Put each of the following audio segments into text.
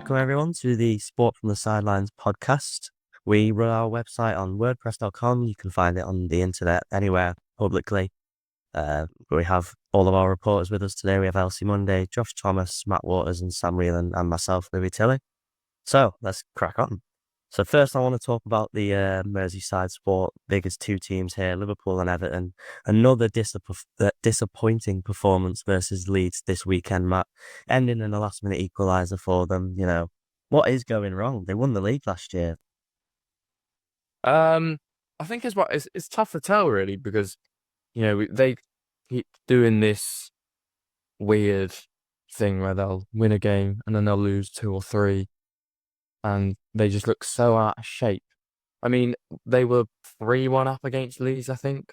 welcome everyone to the Sport from the Sidelines podcast. We run our website on wordpress.com. You can find it on the internet anywhere publicly. We have all of our reporters with us today. We have Elsie Monday, Josh Thomas, Matt Waters, and Sam Reelan, and myself, Louis Tilley. So let's crack on. So first, I want to talk about the Merseyside Sport biggest two teams here, Liverpool and Everton. Another disappointing performance versus Leeds this weekend, Matt, ending in a last-minute equaliser for them. What is going wrong? They won the league last year. I think it's tough to tell really because they keep doing this weird thing where they'll win a game and then they'll lose two or three, and they just look so out of shape. I mean, they were 3-1 up against Leeds, I think.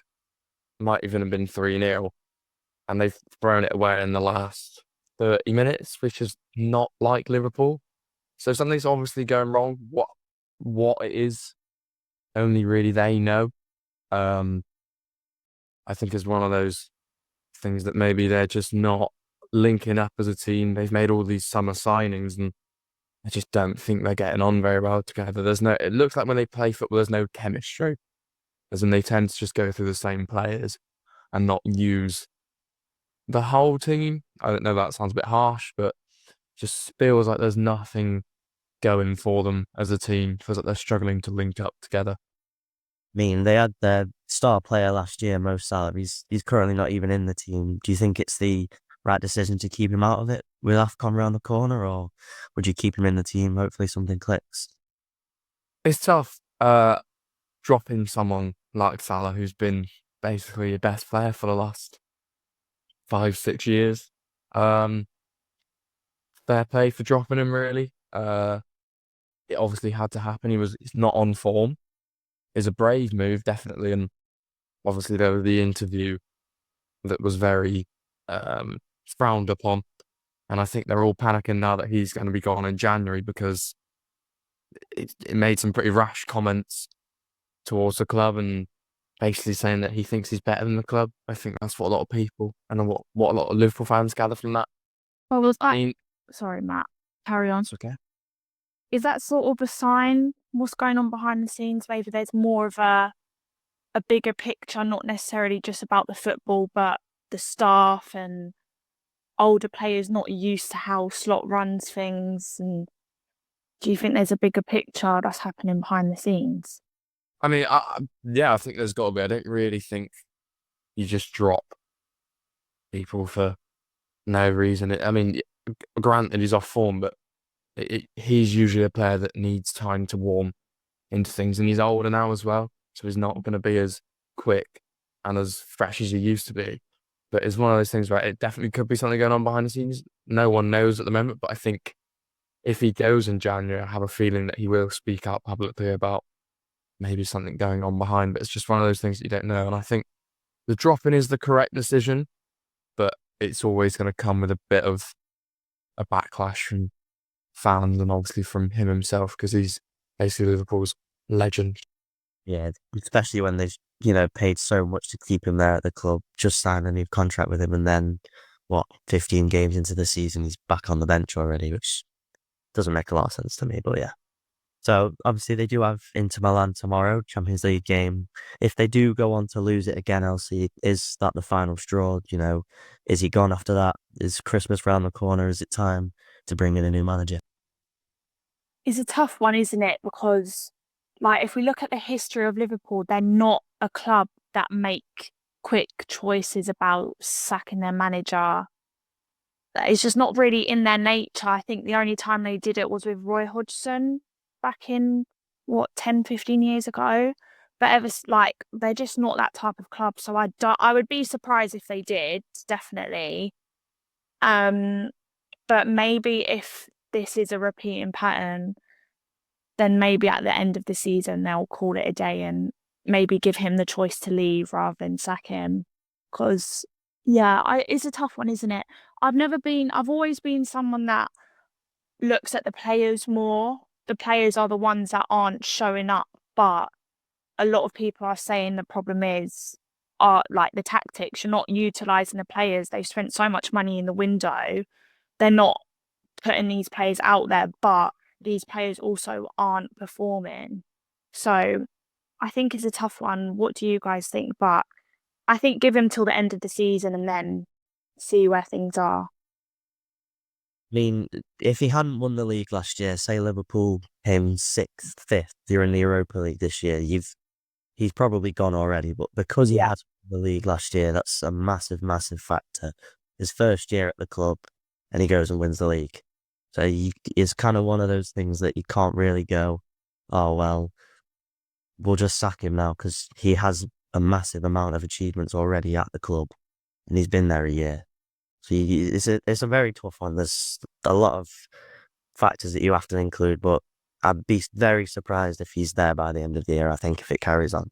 Might even have been 3-0, and they've thrown it away in the last 30 minutes, which is not like Liverpool. So something's obviously going wrong. What it is, only really they know. I think it's one of those things that maybe they're just not linking up as a team. They've made all these summer signings, and I just don't think they're getting on very well together. It looks like when they play football, there's no chemistry, as in they tend to just go through the same players and not use the whole team. I don't know, that sounds a bit harsh, but just feels like there's nothing going for them as a team. Feels like they're struggling to link up together. I mean, they had their star player last year, Mo Salah. He's currently not even in the team. Do you think it's the right decision to keep him out of it with AFCON around the corner, or would you keep him in the team? Hopefully something clicks. It's tough dropping someone like Salah, who's been basically your best player for the last 5-6 years. Fair play for dropping him, really. It obviously had to happen. He's not on form. It's a brave move, definitely, and obviously there was the interview that was very frowned upon, and I think they're all panicking now that he's going to be gone in January because it made some pretty rash comments towards the club and basically saying that he thinks he's better than the club. I think that's what a lot of people and what a lot of Liverpool fans gather from that. Well, was I I mean, sorry, Matt. Carry on. it's okay. Is that sort of a sign? What's going on behind the scenes? Maybe there's more of a bigger picture, not necessarily just about the football, but the staff and older players not used to how Slot runs things. And do you think there's a bigger picture that's happening behind the scenes? I mean, yeah, I think there's got to be. I don't really think you just drop people for no reason. I mean, granted, he's off form, but he's usually a player that needs time to warm into things, and he's older now as well, so he's not going to be as quick and as fresh as he used to be. But it's one of those things where it definitely could be something going on behind the scenes. No one knows at the moment, but I think if he goes in January, I have a feeling that he will speak out publicly about maybe something going on behind. But it's just one of those things that you don't know. And I think the drop-in is the correct decision, but it's always going to come with a bit of a backlash from fans and obviously from him himself because he's basically Liverpool's legend. Yeah, especially when they've paid so much to keep him there at the club, just signed a new contract with him, and then 15 games into the season, he's back on the bench already, which doesn't make a lot of sense to me, but yeah. So obviously they do have Inter Milan tomorrow, Champions League game. If they do go on to lose it again, Elsie, is that the final straw? Is he gone after that? Is Christmas round the corner? Is it time to bring in a new manager? It's a tough one, isn't it? Because, if we look at the history of Liverpool, they're not a club that make quick choices about sacking their manager. It's just not really in their nature. I think the only time they did it was with Roy Hodgson back in 10, 15 years ago. But they're just not that type of club. So I would be surprised if they did, definitely. But maybe if this is a repeating pattern, then maybe at the end of the season they'll call it a day and maybe give him the choice to leave rather than sack him. Because it's a tough one, isn't it? I've always been someone that looks at the players more. The players are the ones that aren't showing up, but a lot of people are saying the problem are the tactics. You're not utilising the players. They've spent so much money in the window. They're not putting these players out there, but these players also aren't performing. So I think it's a tough one. What do you guys think? But I think give him till the end of the season and then see where things are. I mean, if he hadn't won the league last year, say Liverpool came 6th, 5th, you're in the Europa League this year, he's probably gone already. But because he had won the league last year, that's a massive, massive factor. His first year at the club, and he goes and wins the league. So it's kind of one of those things that you can't really go, oh, well, we'll just sack him now, because he has a massive amount of achievements already at the club, and he's been there a year. So it's a very tough one. There's a lot of factors that you have to include, but I'd be very surprised if he's there by the end of the year, I think, if it carries on.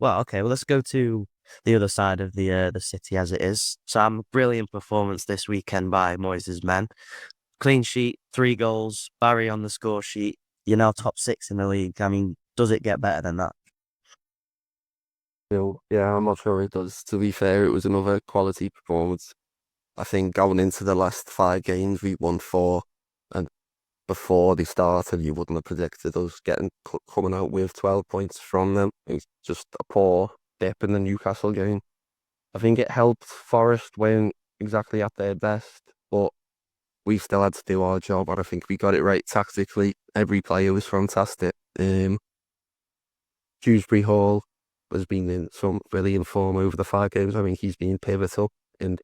Well, okay, well, let's go to the other side of the city as it is. Sam, brilliant performance this weekend by Moyes' men. Clean sheet, 3 goals, Barry on the score sheet. You're now top 6 in the league. I mean, does it get better than that? Yeah, I'm not sure it does. To be fair, it was another quality performance. I think going into the last 5 games, we won 4, and before they started, you wouldn't have predicted us coming out with 12 points from them. It was just a poor dip in the Newcastle game. I think it helped Forest weren't exactly at their best, but we still had to do our job, and I think we got it right tactically. Every player was fantastic. Dewsbury Hall has been in some brilliant form over the 5 games. I think he's been pivotal in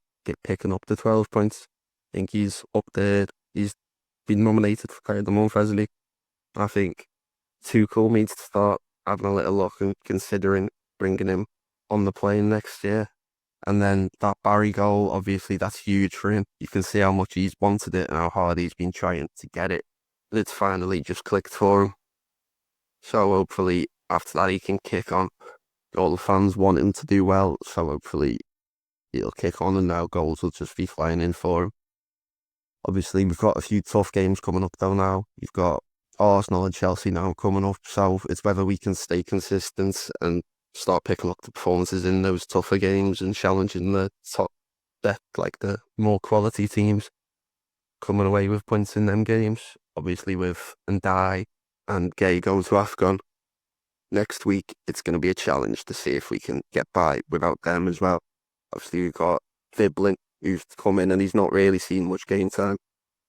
picking up the 12 points. I think he's up there. He's been nominated for Player of the Month, hasn't he? I think Tuchel needs to start having a little look and considering bringing him on the plane next year. And then that Barry goal, obviously, that's huge for him. You can see how much he's wanted it and how hard he's been trying to get it. It's finally just clicked for him. So hopefully, after that, he can kick on. All the fans want him to do well, so hopefully he'll kick on and now goals will just be flying in for him. Obviously, we've got a few tough games coming up though now. You've got Arsenal and Chelsea now coming up, so it's whether we can stay consistent and start picking up the performances in those tougher games and challenging the top depth, like the more quality teams, coming away with points in them games. Obviously, with Ndai and Gay going to AFCON next week, it's going to be a challenge to see if we can get by without them as well. Obviously, we've got Viblin, who's come in and he's not really seen much game time.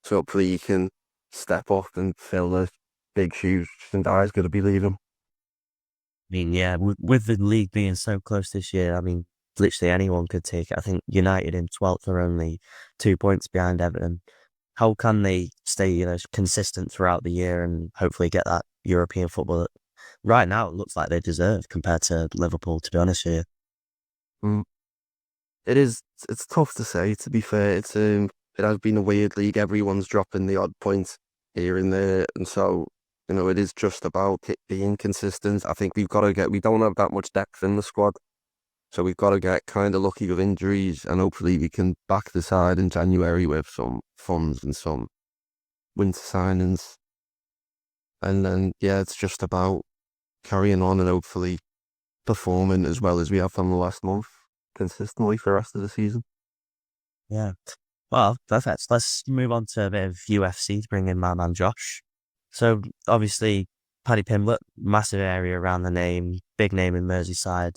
So hopefully he can step up and fill the big shoes Ndai's going to be leaving. I mean, yeah, with the league being so close this year, I mean, literally anyone could take it. I think United in 12th are only 2 points behind Everton. How can they stay, consistent throughout the year and hopefully get that European football that right now it looks like they deserve compared to Liverpool, to be honest with you? It's tough to say, to be fair. It has been a weird league. Everyone's dropping the odd point here and there. And so, it is just about being consistent. I think we don't have that much depth in the squad. So we've got to get kind of lucky with injuries and hopefully we can back the side in January with some funds and some winter signings. And then, yeah, it's just about carrying on and hopefully performing as well as we have from the last month consistently for the rest of the season. Yeah. Well, perfect. Let's move on to a bit of UFC to bring in my man Josh. So obviously, Paddy Pimblett, massive area around the name, big name in Merseyside.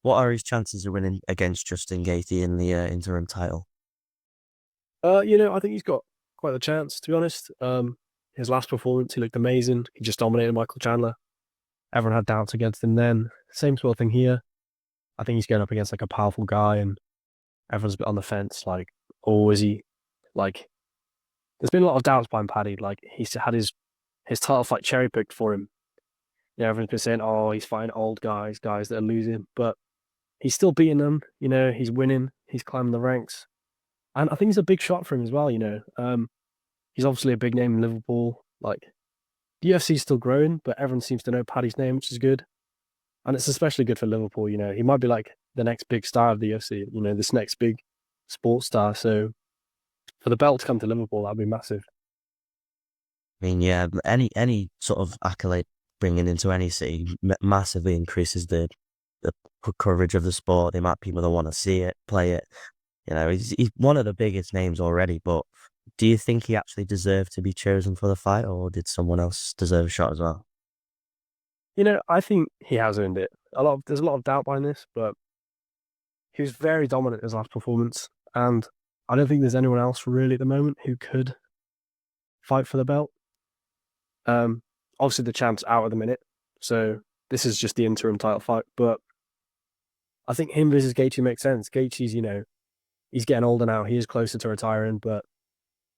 What are his chances of winning against Justin Gaethje in the interim title? I think he's got quite the chance, to be honest. His last performance, he looked amazing. He just dominated Michael Chandler. Everyone had doubts against him then. Same sort of thing here. I think he's going up against like a powerful guy and everyone's a bit on the fence, like, oh, is he? Like, there's been a lot of doubts behind Paddy. Like, he's had his title fight cherry picked for him. Everyone's been saying, oh, he's fighting old guys that are losing, but he's still beating them. He's winning. He's climbing the ranks. And I think he's a big shot for him as well, He's obviously a big name in Liverpool. Like, the UFC is still growing, but everyone seems to know Paddy's name, which is good. And it's especially good for Liverpool, He might be like the next big star of the UFC, this next big sports star. So for the belt to come to Liverpool, that'd be massive. I mean, yeah, any sort of accolade bringing into any city massively increases the coverage of the sport, the amount of people that want to see it, play it. He's one of the biggest names already, but Do you think he actually deserved to be chosen for the fight, or did someone else deserve a shot as well? I think he has earned it. There's a lot of doubt behind this, but he was very dominant in his last performance, and I don't think there's anyone else really at the moment who could fight for the belt. Obviously the champ's out at the minute, so this is just the interim title fight, but I think him versus Gaethje makes sense. Gaethje's, he's getting older now. He is closer to retiring, but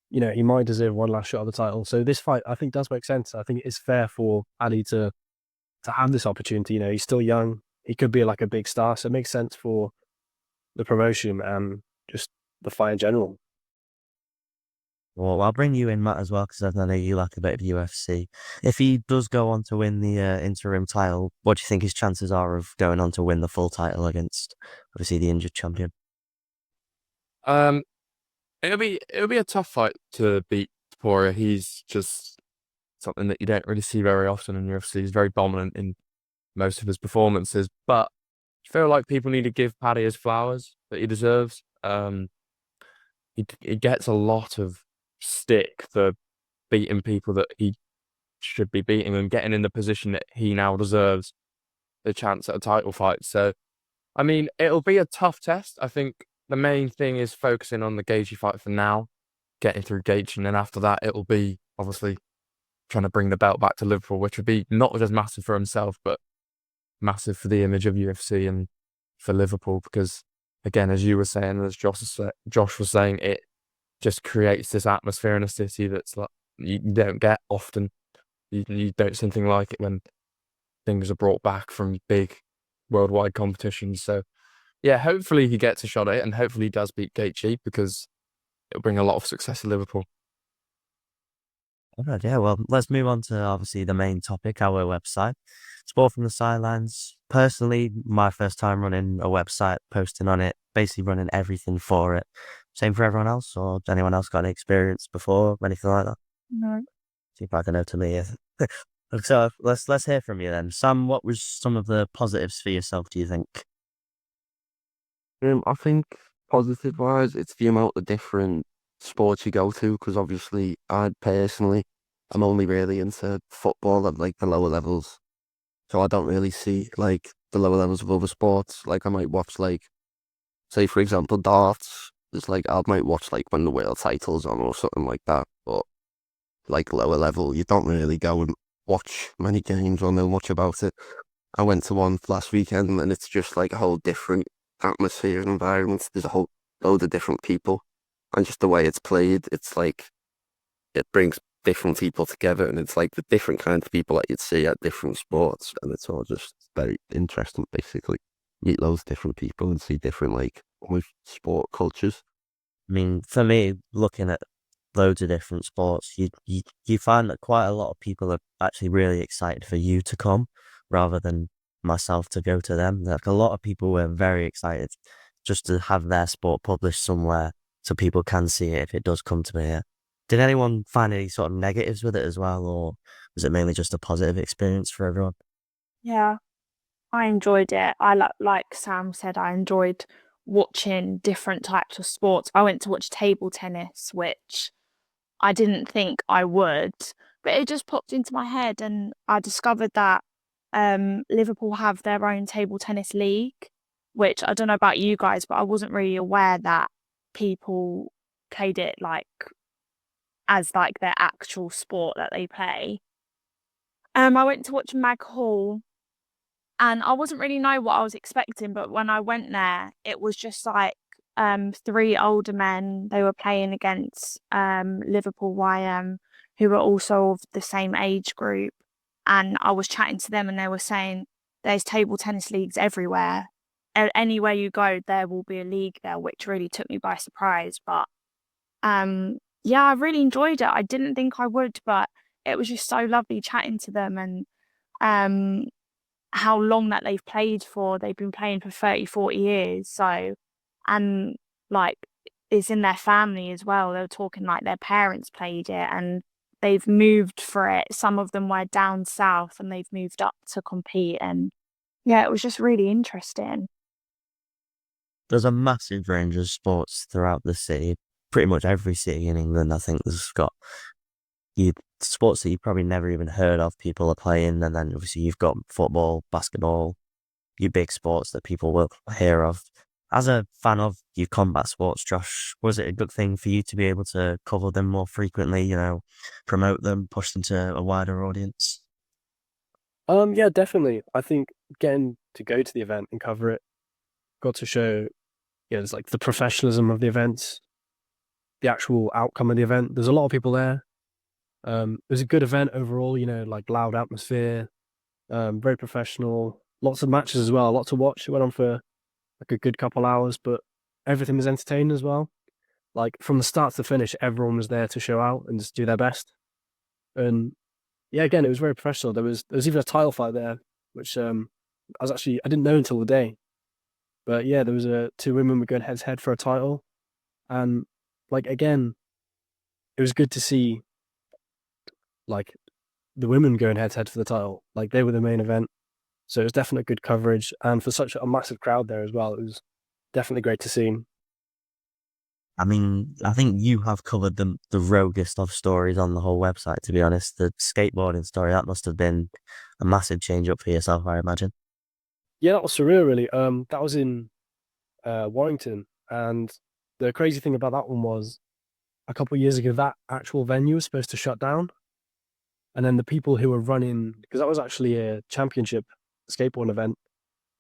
he might deserve one last shot at the title. So this fight, I think, does make sense. I think it is fair for Ali to have this opportunity. He's still young. He could be like a big star, so it makes sense for the promotion and just the fight in general. Well, I'll bring you in, Matt, as well, because I know you like a bit of UFC. If he does go on to win the interim title, what do you think his chances are of going on to win the full title against, obviously, the injured champion? It'll be a tough fight to beat Poirier. He's just something that you don't really see very often in UFC. He's very dominant in most of his performances, but I feel like people need to give Paddy his flowers that he deserves. He gets a lot of stick for beating people that he should be beating and getting in the position that he now deserves the chance at a title fight. So, I mean, it'll be a tough test. I think the main thing is focusing on the Gaethje fight for now, getting through Gaethje, and then after that, it'll be obviously trying to bring the belt back to Liverpool, which would be not just massive for himself, but massive for the image of UFC and for Liverpool. Because, again, as you were saying, as Josh was saying, it just creates this atmosphere in a city that's like you don't get often. You don't see anything like it when things are brought back from big worldwide competitions. So, yeah, hopefully he gets a shot at it, and hopefully he does beat Gaethje, because it'll bring a lot of success to Liverpool. All right, yeah, well, let's move on to obviously the main topic, our website. Sport from the Sidelines. Personally, my first time running a website, posting on it, basically running everything for it. Same for everyone else, or anyone else got any experience before, anything like that? No. See if I can know to me. So let's hear from you then. Sam, what was some of the positives for yourself, do you think? I think positive wise, it's the amount of different sports you go to. Because obviously, I personally, I'm only really into football at like the lower levels, so I don't really see like the lower levels of other sports. Like I might watch like, say for example, darts. It's like I might watch like when the world title's on or something like that. But like lower level, you don't really go and watch many games or know much about it. I went to one last weekend and it's just like a whole different atmosphere and environment. There's a whole load of different people, and just the way it's played, it's like it brings different people together, and it's like the different kind of people that you'd see at different sports, and it's all just very interesting. Basically, meet loads of different people and see different like almost sport cultures. I mean, for me, looking at loads of different sports, you find that quite a lot of people are actually really excited for you to come rather than myself to go to them. Like a lot of people were very excited just to have their sport published somewhere so people can see it if it does come to me here. Did anyone find any sort of negatives with it as well, or was it mainly just a positive experience for everyone? Yeah, I enjoyed it. Like Sam said, I enjoyed watching different types of sports. I went to watch table tennis, which I didn't think I would, but it just popped into my head, and I discovered that Liverpool have their own table tennis league, which I don't know about you guys, but I wasn't really aware that people played it like as like their actual sport that they play. I went to watch Mag Hall, and I wasn't really know what I was expecting, but when I went there, it was just like three older men. They were playing against Liverpool YM, who were also of the same age group. And I was chatting to them, and they were saying there's table tennis leagues everywhere. Anywhere you go, there will be a league there, which really took me by surprise. But yeah, I really enjoyed it. I didn't think I would, but it was just so lovely chatting to them, and how long that they've played for. They've been playing for 30, 40 years. So, and like it's in their family as well. They were talking like their parents played it and they've moved for it. Some of them were down south and they've moved up to compete. And yeah, it was just really interesting. There's a massive range of sports throughout the city. pretty much every city in England, I think, has got sports that you probably never even heard of. People are playing, and then obviously you've got football, basketball, your big sports that people will hear of. As a fan of your combat sports, Josh, was it a good thing for you to be able to cover them more frequently, promote them, push them to a wider audience? Yeah, definitely. I think getting to go to the event and cover it got to show, it's like the professionalism of the event, the actual outcome of the event. There's a lot of people there. It was a good event overall, like loud atmosphere, very professional, lots of matches as well, a lot to watch. It went on for like a good couple hours, but everything was entertaining as well. Like from the start to the finish, everyone was there to show out and just do their best. And yeah, again, it was very professional. There was even a title fight there, which I didn't know until the day. But yeah, there was two women were going head to head for a title, and like again, it was good to see like the women going head to head for the title. Like they were the main event, so it was definitely good coverage, and for such a massive crowd there as well, it was definitely great to see. I mean, I think you have covered the roguest of stories on the whole website, to be honest. The skateboarding story, that must have been a massive change up for yourself, I imagine. Yeah, that was surreal, really. That was in Warrington, and the crazy thing about that one was a couple of years ago that actual venue was supposed to shut down, and then the people who were running, because that was actually a championship skateboarding event,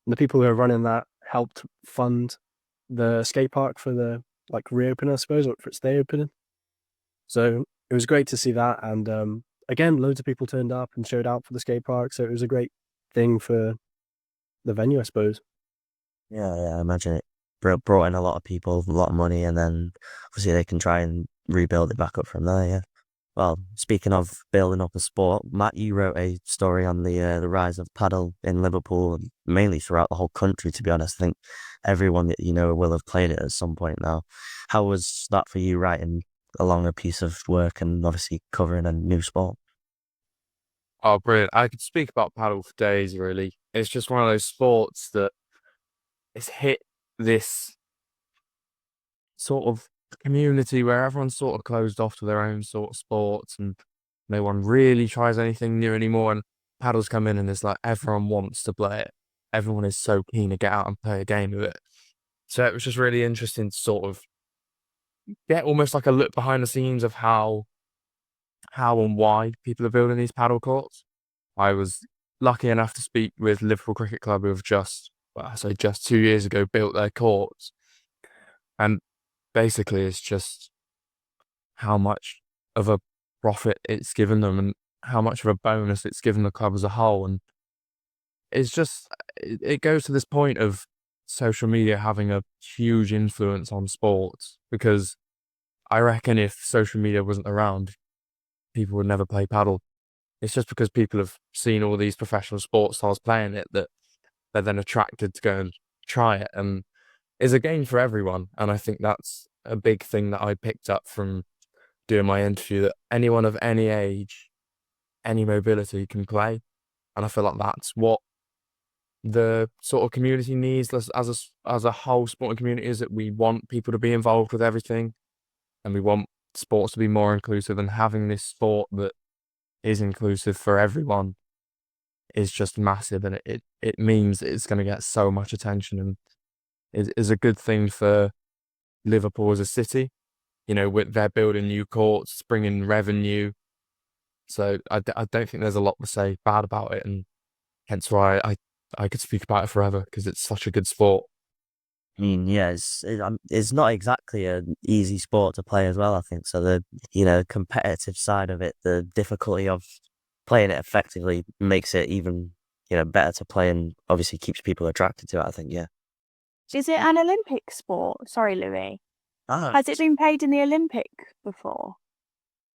and the people who were running that helped fund the skate park for the reopening, I suppose, or for its day opening. So it was great to see that, and again, loads of people turned up and showed out for the skate park. So it was a great thing for the venue, I suppose. Yeah, I imagine it brought in a lot of people, a lot of money, and then obviously they can try and rebuild it back up from there, yeah. Well, speaking of building up a sport, Matt, you wrote a story on the rise of paddle in Liverpool, and mainly throughout the whole country, to be honest. I think everyone that you know will have played it at some point now. How was that for you, writing along a piece of work and obviously covering a new sport? Oh, brilliant. I could speak about paddle for days, really. It's just one of those sports that it's hit this sort of community where everyone's sort of closed off to their own sort of sports and no one really tries anything new anymore. And paddles come in and it's like everyone wants to play it. Everyone is so keen to get out and play a game of it. So it was just really interesting to sort of get almost like a look behind the scenes of how and why people are building these paddle courts. I was lucky enough to speak with Liverpool Cricket Club, who have just 2 years ago built their courts. And basically it's just how much of a profit it's given them and how much of a bonus it's given the club as a whole. And it's just, it goes to this point of social media having a huge influence on sports, because I reckon if social media wasn't around, people would never play paddle. It's just because people have seen all these professional sports stars playing it that they're then attracted to go and try it. And it's a game for everyone. And I think that's a big thing that I picked up from doing my interview, that anyone of any age, any mobility can play. And I feel like that's what the sort of community needs as a whole sporting community, is that we want people to be involved with everything, and we want sports to be more inclusive, and having this sport that is inclusive for everyone is just massive, and it means it's going to get so much attention, and is a good thing for Liverpool as a city. They're building new courts, bringing revenue. So I don't think there's a lot to say bad about it, and hence why I could speak about it forever, because it's such a good sport. I mean, yeah, it's not exactly an easy sport to play as well, I think. So the competitive side of it, the difficulty of playing it effectively makes it even, better to play, and obviously keeps people attracted to it, I think, yeah. Is it an Olympic sport? Sorry, Louis. Has it been played in the Olympic before?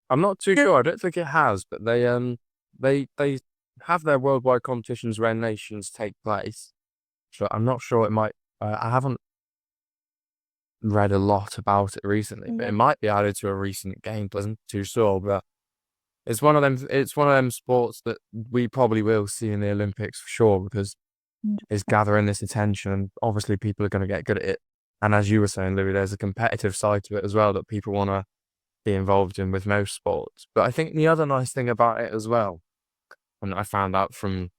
I'm not too sure. I don't think it has, but they have their worldwide competitions where nations take place. So I'm not sure it might. I haven't read a lot about it recently, but it might be added to a recent game. Wasn't too sure, but it's one of them. It's one of them sports that we probably will see in the Olympics for sure, because it's gathering this attention, and obviously people are going to get good at it. And as you were saying, Louis, there's a competitive side to it as well that people want to be involved in with most sports. But I think the other nice thing about it as well, and I found out from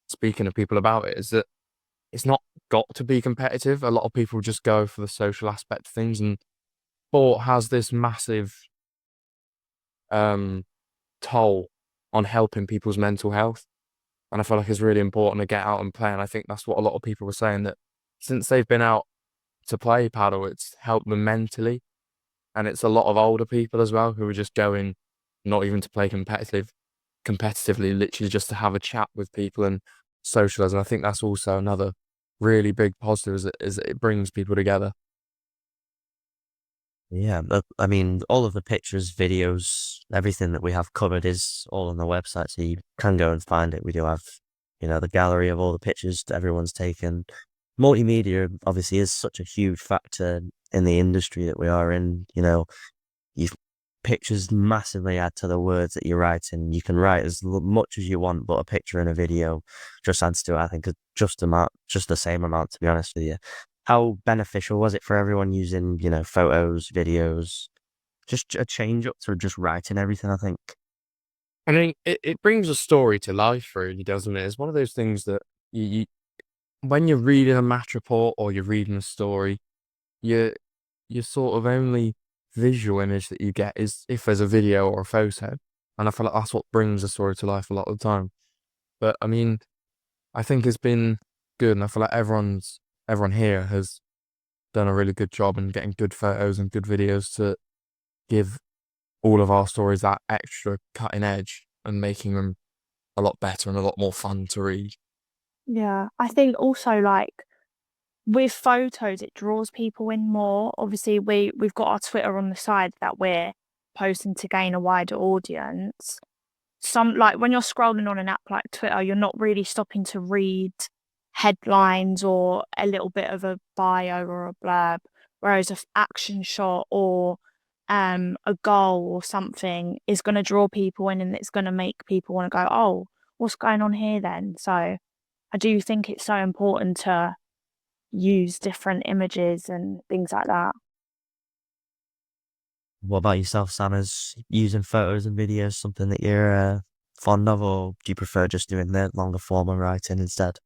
speaking to people about it, is that it's not got to be competitive. A lot of people just go for the social aspect of things, and sport has this massive toll on helping people's mental health. And I feel like it's really important to get out and play. And I think that's what a lot of people were saying, that since they've been out to play paddle, it's helped them mentally. And it's a lot of older people as well who are just going, not even to play competitively, literally just to have a chat with people and socialize. And I think that's also another really big positive, is that it brings people together. Yeah, I mean, all of the pictures, videos, everything that we have covered is all on the website, so you can go and find it. We do have, the gallery of all the pictures that everyone's taken. Multimedia obviously is such a huge factor in the industry that we are in. You pictures massively add to the words that you're writing. You can write as much as you want, but a picture and a video just adds to it. I think just the same amount, to be honest with you. How beneficial was it for everyone using, photos, videos, just a change up to just writing everything, I think? I mean, it brings a story to life, really, doesn't it? It's one of those things that you when you're reading a match report or you're reading a story, your sort of only visual image that you get is if there's a video or a photo. And I feel like that's what brings a story to life a lot of the time. But I mean, I think it's been good, and I feel like everyone here has done a really good job in getting good photos and good videos to give all of our stories that extra cutting edge and making them a lot better and a lot more fun to read. Yeah, I think also like with photos, it draws people in more. Obviously, we've got our Twitter on the side that we're posting to gain a wider audience. Some like when you're scrolling on an app like Twitter, you're not really stopping to read headlines or a little bit of a bio or a blurb, whereas an action shot or a goal or something is going to draw people in, and it's going to make people want to go, oh, what's going on here then? So I do think it's so important to use different images and things like that. What about yourself, Sam? Is using photos and videos something that you're fond of, or do you prefer just doing the longer form of writing instead?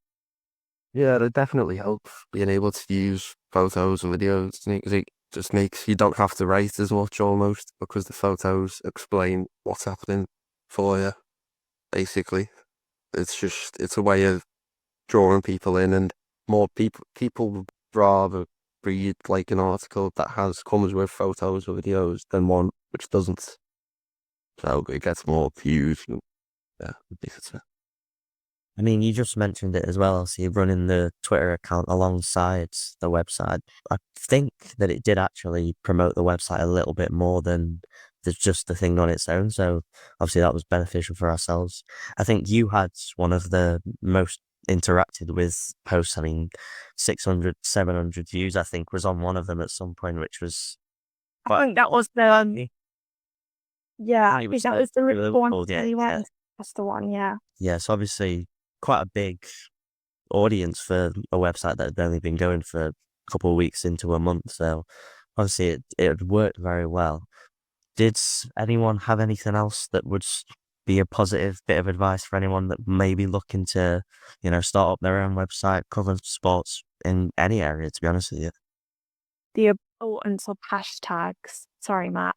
Yeah, it definitely helps being able to use photos and videos. It just makes you don't have to write as much almost, because the photos explain what's happening for you, basically. It's a way of drawing people in, and more people would rather read like an article that comes with photos or videos than one which doesn't. So it gets more views. And, yeah, basically. I mean, you just mentioned it as well. So you're running the Twitter account alongside the website. I think that it did actually promote the website a little bit more than just the thing on its own. So obviously that was beneficial for ourselves. I think you had one of the most interacted with posts. I mean, 600, 700 views, I think, was on one of them at some point, which was I think that was the yeah, it was that was the Liverpool, one. yeah. That's the one. Yeah. Yeah, so obviously quite a big audience for a website that had only been going for a couple of weeks into a month. So obviously it had worked very well. Did anyone have anything else that would be a positive bit of advice for anyone that may be looking to, start up their own website, cover sports in any area, to be honest with you? The importance of hashtags. Sorry, Matt.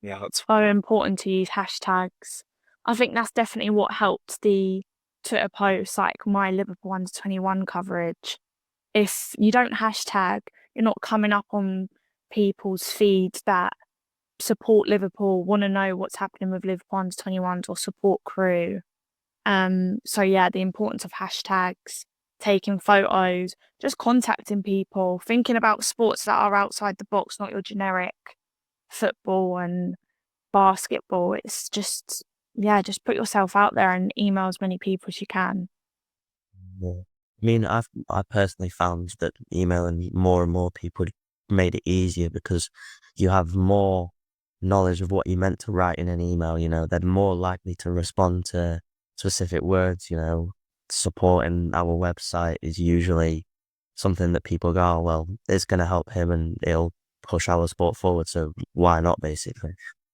Yeah, that's So important to use hashtags. I think that's definitely what helped the Twitter posts, like my Liverpool under 21 coverage. If you don't hashtag, you're not coming up on people's feeds that support Liverpool, want to know what's happening with Liverpool under 21s or support crew. So yeah, the importance of hashtags, taking photos, just contacting people, thinking about sports that are outside the box, not your generic football and basketball. It's just, yeah, just put yourself out there and email as many people as you can. Yeah. I mean, I personally found that emailing more and more people made it easier because you have more knowledge of what you meant to write in an email. They're more likely to respond to specific words. Supporting our website is usually something that people go, oh, well, it's going to help him and it'll push our sport forward, so why not, basically.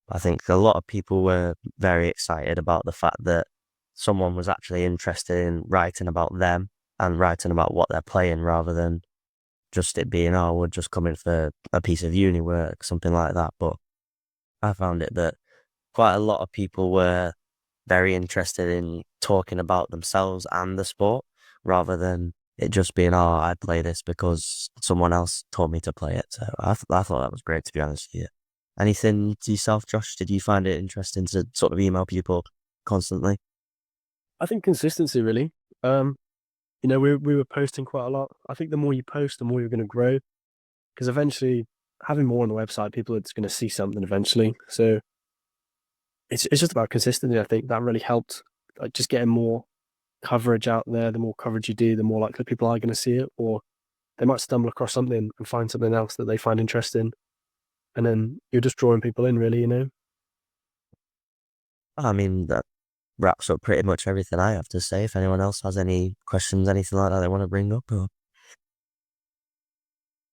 I think a lot of people were very excited about the fact that someone was actually interested in writing about them and writing about what they're playing rather than just it being, oh, we're just coming for a piece of uni work, something like that. But I found it that quite a lot of people were very interested in talking about themselves and the sport rather than it just being, oh, I play this because someone else told me to play it. So I thought that was great, to be honest with you. Anything to yourself, Josh? Did you find it interesting to sort of email people constantly? I think consistency, really. You know, we were posting quite a lot. I think the more you post, the more you're going to grow, because eventually, having more on the website, people are just going to see something eventually. So it's just about consistency. I think that really helped, like, just getting more coverage out there. The more coverage you do, the more likely people are going to see it, or they might stumble across something and find something else that they find interesting, and then you're just drawing people in, really. You know. I mean, that wraps up pretty much everything I have to say. If anyone else has any questions, anything like that they want to bring up, or...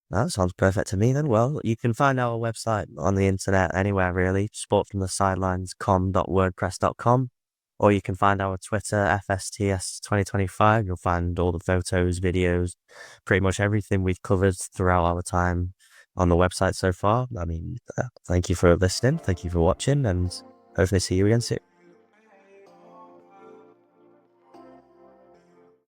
That sounds perfect to me then. Well, you can find our website on the internet anywhere really, sportfromthesidelines.com.wordpress.com, or you can find our Twitter, FSTS2025. You'll find all the photos, videos, pretty much everything we've covered throughout our time on the website so far. I mean, thank you for listening, thank you for watching, and hopefully see you again soon.